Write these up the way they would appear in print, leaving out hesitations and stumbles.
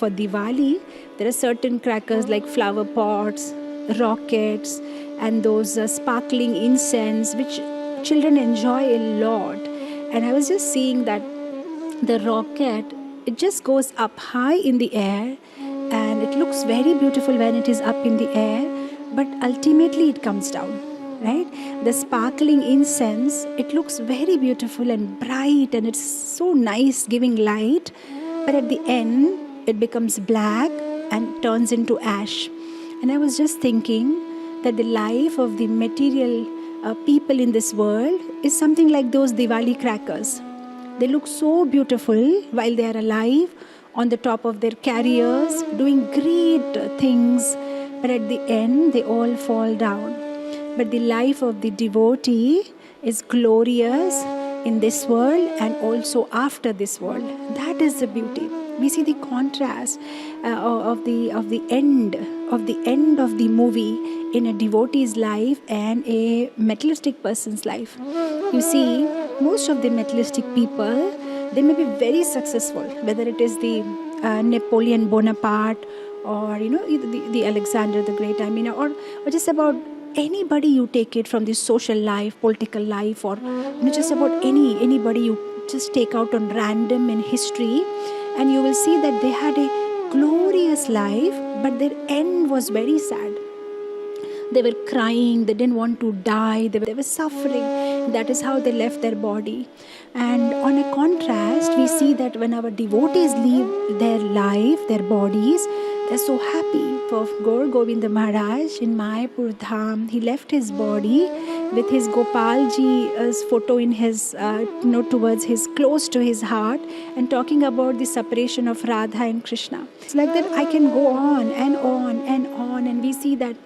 For Diwali, there are certain crackers like flower pots, rockets, and those sparkling incense, which children enjoy a lot. And I was just seeing that the rocket, it just goes up high in the air, and it looks very beautiful when it is up in the air, but ultimately it comes down, right? The sparkling incense, it looks very beautiful and bright, and it's so nice giving light, but at the end it becomes black and turns into ash. And I was just thinking that the life of the material people in this world is something like those Diwali crackers. They look so beautiful while they are alive, on the top of their careers, doing great things, but at the end they all fall down. But the life of the devotee is glorious in this world and also after this world. That is the beauty. We see the contrast of the end of the movie in a devotee's life and a materialistic person's life. You see, most of the materialistic people, they may be very successful, whether it is the Napoleon Bonaparte or the Alexander the Great, or just about anybody you take it from the social life, political life, or just about anybody you just take out on random in history, and you will see that they had a glorious life, but their end was very sad. They were crying, they didn't want to die, they were suffering. That is how they left their body. And on a contrast, we see that when our devotees leave their life, their bodies, they're so happy. For Gaur Govinda Maharaj in Mayapur Dham, he left his body with his Gopalji's photo in his, towards his, close to his heart, and talking about the separation of Radha and Krishna. It's like that I can go on and on and on, and we see that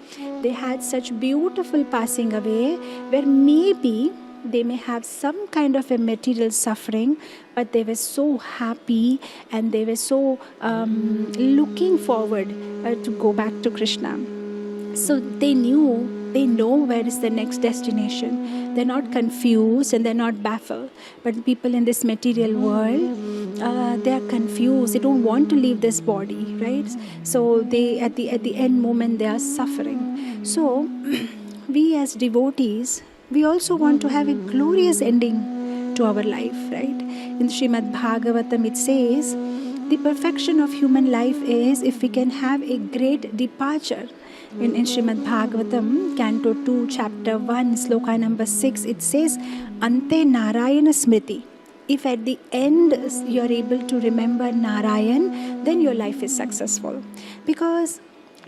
they had such beautiful passing away, where maybe they may have some kind of a material suffering, but they were so happy and they were so looking forward to go back to Krishna. So they know where is the next destination. They're not confused and they're not baffled. But people in this material world, they are confused. They don't want to leave this body, right? So they at the end moment they are suffering. So we as devotees, we also want to have a glorious ending to our life, right? In Srimad Bhagavatam it says, the perfection of human life is if we can have a great departure. In Srimad Bhagavatam, Canto 2, Chapter 1, Sloka number 6, it says, Ante Narayana Smriti. If at the end you are able to remember Narayan, then your life is successful. Because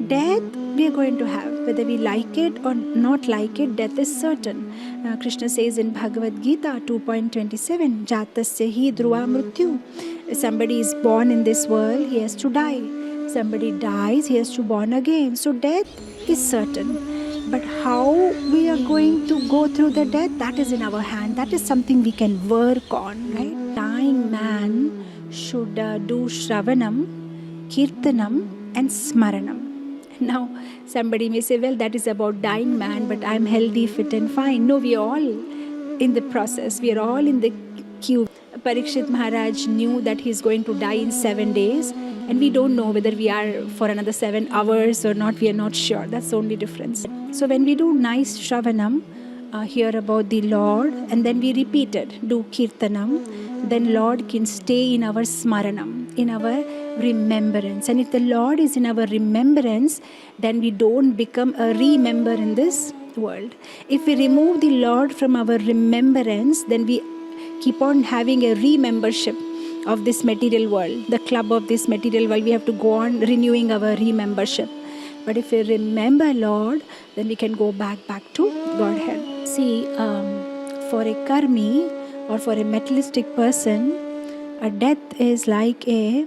death we are going to have, whether we like it or not like it, death is certain. Krishna says in Bhagavad Gita 2.27, Jatasya hi dhruva mrityu. If somebody is born in this world, he has to die. Somebody dies, he has to born again. So death is certain. But how we are going to go through the death, that is in our hand. That is something we can work on, right? Dying man should do Shravanam, Kirtanam and Smaranam. Now, somebody may say, well, that is about dying man, but I'm healthy, fit and fine. No, we are all in the process. We are all in the queue. Parikshit Maharaj knew that he's going to die in 7 days, and we don't know whether we are for another 7 hours or not. We are not sure. That's the only difference. So when we do nice Shravanam, hear about the Lord, and then we repeat it, do Kirtanam, then Lord can stay in our Smaranam, in our remembrance. And if the Lord is in our remembrance, then we don't become a remember in this world. If we remove the Lord from our remembrance, then we keep on having a remembership of this material world, the club of this material world. We have to go on renewing our remembership. But if we remember Lord, then we can go back to Godhead. See, for a karmi or for a materialistic person, a death is like a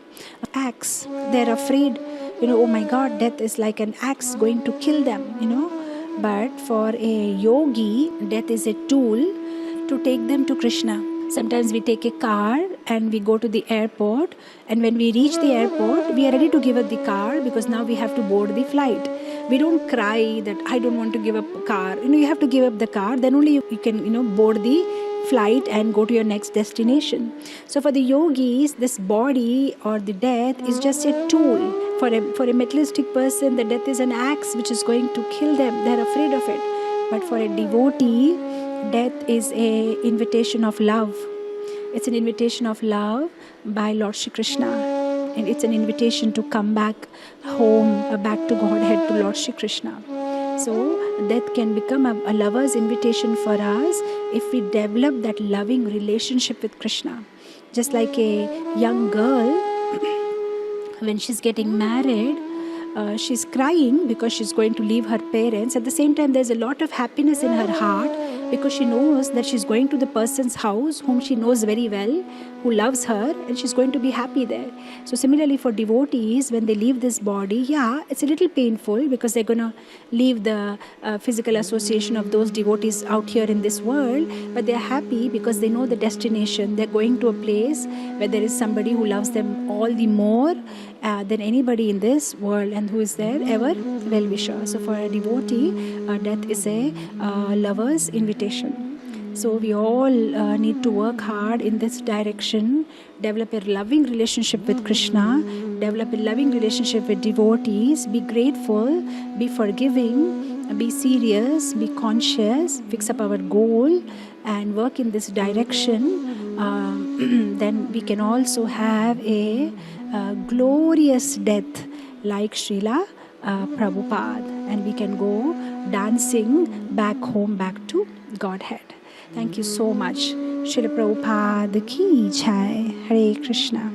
axe. They're afraid, oh my God, death is like an axe going to kill them, But for a yogi, death is a tool to take them to Krishna. Sometimes we take a car and we go to the airport, and when we reach the airport, we are ready to give up the car because now we have to board the flight. We don't cry that I don't want to give up a car. You have to give up the car, then only you can, board the flight and go to your next destination. So for the yogis, this body or the death is just a tool. For a materialistic person, the death is an axe which is going to kill them. They're afraid of it. But for a devotee, death is a invitation of love. It's an invitation of love by Lord Shri Krishna. And it's an invitation to come back home, back to Godhead, to Lord Shri Krishna. So death can become a lover's invitation for us if we develop that loving relationship with Krishna. Just like a young girl, when she's getting married, she's crying because she's going to leave her parents. At the same time, there's a lot of happiness in her heart because she knows that she's going to the person's house whom she knows very well, who loves her, and she's going to be happy there. So similarly for devotees, when they leave this body, it's a little painful because they're going to leave the physical association of those devotees out here in this world, but they're happy because they know the destination. They're going to a place where there is somebody who loves them all the more than anybody in this world, and who is their ever well-wisher. So for a devotee, death is a lover's invitation. So we all need to work hard in this direction, develop a loving relationship with Krishna, develop a loving relationship with devotees, be grateful, be forgiving, be serious, be conscious, fix up our goal and work in this direction. Then we can also have a glorious death like Srila Prabhupada, and we can go dancing back home, back to Godhead. Thank you so much. Srila Prabhupada ki jai. Hare Krishna.